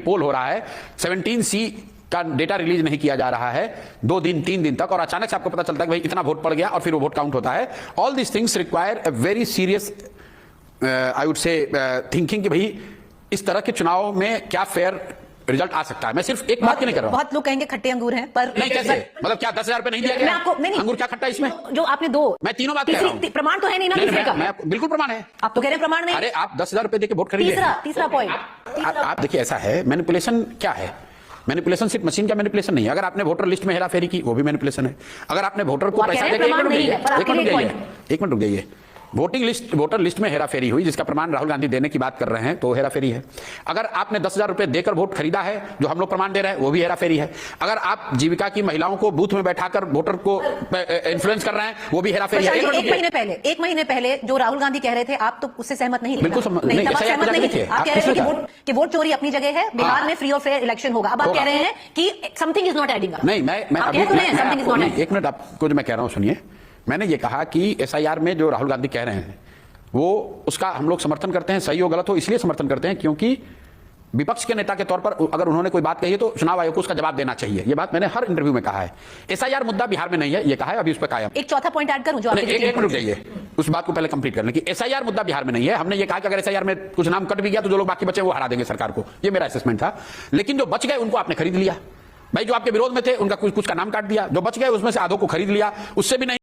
पोल हो रहा है, 17C का डेटा रिलीज नहीं किया जा रहा है 2 दिन 3 दिन तक, और अचानक से आपको पता चलता है कि भाई इतना वोट पड़ गया और फिर वो वोट काउंट होता है। All this things require a very serious I would say thinking कि भाई इस तरह के चुनाव में क्या फेयर रिजल्ट आ सकता है। मैं सिर्फ एक बात नहीं कर रहा हूं। बहुत लोग कहेंगे खट्टे अंगूर हैं, पर नहीं, कैसे? मतलब क्या 10,000 रुपए नहीं दिया गया? मैं आपको नहीं, अंगूर क्या खट्टा इसमें? जो आपने दो, मैं तीनों बात कह रहा हूं। प्रमाण तो है नहीं ना तीसरे का। मैं बिल्कुल प्रमाण है। आप तो कह रहे हैं प्रमाण नहीं। अरे आप 10,000 रुपए देके वोट खरीदे। तीसरा पॉइंट आप देखिए, ऐसा है, मैनिपुलेशन क्या है? मैनिपुलेशन सिर्फ मशीन का मैनिपुलेशन नहीं है। अगर आपने वोटर लिस्ट में हेराफेरी की, वो भी मैनिपुलेशन है। अगर आपने वोटर को पैसा देकर, एक मिनट रुक जाइए, वोटर लिस्ट में हेराफेरी हुई जिसका प्रमाण राहुल गांधी देने की बात कर रहे हैं, तो हेराफेरी है। अगर आपने 10,000 रुपए देकर वोट खरीदा है, जो हम लोग प्रमाण दे रहे हैं, वो भी हेराफेरी है। अगर आप जीविका की महिलाओं को बूथ में बैठाकर वोटर को इन्फ्लुएंस कर रहे हैं, वो भी हेराफेरी है। एक महीने पहले जो राहुल गांधी कह रहे थे, आप तो उससे सहमत नहीं? बिल्कुल सहमत नहीं थे। आप कह रहे थे कि वोट चोरी अपनी जगह है, बिहार में फ्री और फेयर इलेक्शन होगा। अब आप कह रहे हैं कि something is not adding up. नहीं, मैं एक मिनट आपको जो मैं कह रहा हूं सुनिए। मैंने ये कहा कि SIR में जो राहुल गांधी कह रहे हैं, वो उसका हम लोग समर्थन करते हैं। सही हो गलत हो इसलिए समर्थन करते हैं क्योंकि विपक्ष के नेता के तौर पर अगर उन्होंने कोई बात कही है तो चुनाव आयोग को उसका जवाब देना चाहिए। ये बात मैंने हर इंटरव्यू में कहा है। SIR मुद्दा बिहार में नहीं है, ये कहा है, अभी उस पर कायम। एक चौथा पॉइंट ऐड करूं जो एक मिनट रुक जाइए, उस बात को पहले कंप्लीट कर लें कि SIR मुद्दा बिहार में नहीं है। हमने ये कहा कि अगर SIR में कुछ नाम कट भी गया तो जो लोग बाकी बचे वो हरा देंगे सरकार को, ये मेरा असेसमेंट था। लेकिन जो बच गए उनको आपने खरीद लिया। भाई जो आपके विरोध में थे उनका कुछ का नाम काट दिया, जो बच गए उसमें से आधों को खरीद लिया, उससे भी नहीं।